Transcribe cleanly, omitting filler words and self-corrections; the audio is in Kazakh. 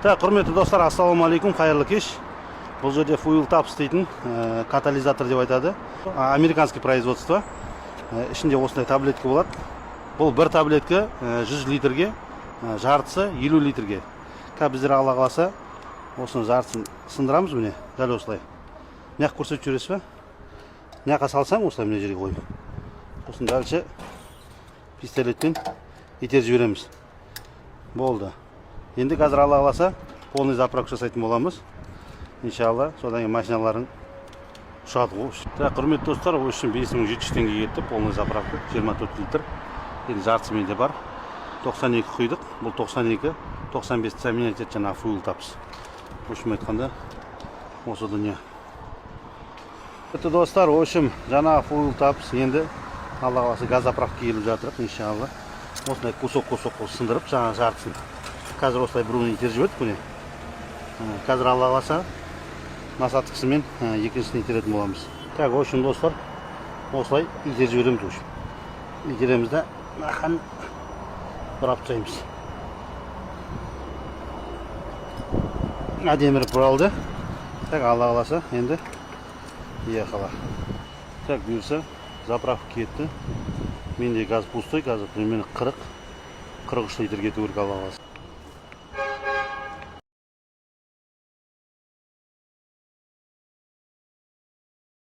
Так, құрметті достар, ассалаумалейкум, қайырлы кеш. Бұл жерде Fuel Taps дейтін катализатор деп айтады. Американский производство. Ішінде осындай таблетка болады. Бұл бір таблетка 100 литрге, жартысы 50 литрге. Біздер Алла қаласа, осыны жартысын сындырамыз міне, дәл осылай. Мына көрсетіп жүресіз бе? Мына салсам, осылай мына жерге қойып. Осыны дәлше пистолетпен итеріп жібереміз. Болды. Енді қазір Алла қаласа полный заправка жасайтын боламыз. Иншалла, содан кейін машиналарын ұшады ғой. Так, құрметті достар, ол үшін 5700 теңге кетті полный заправка, 24 литр. Енді жартысы менде бар. 92 құйдық. Бұл 92, 95 заменять етеді жаңағы Fuel Taps. Өшім айтқанда осы дүние. Құрметті достар, ол үшін жаңағы Fuel Taps енді Алла қаласа газ заправка келіп жатырық, иншалла. Осындай кусок сындырып, жаңағы жартысын. Қазір осылай біруін итеріп жібердік көне. Қазір Алла қаласа насаттықсымен екіншісін итеретін боламыз. Так, үшін достар, осылай итеріп жібереміз үшін. Итереміз де нахан бұрап тастаймыз. Әдеміріп бұралды. Так, Алла қаласа енді ехала. Так, бұйырса заправка кетті. Менде газ пустой, қазір примерно 40-43 литр кету керек Алла қаласа.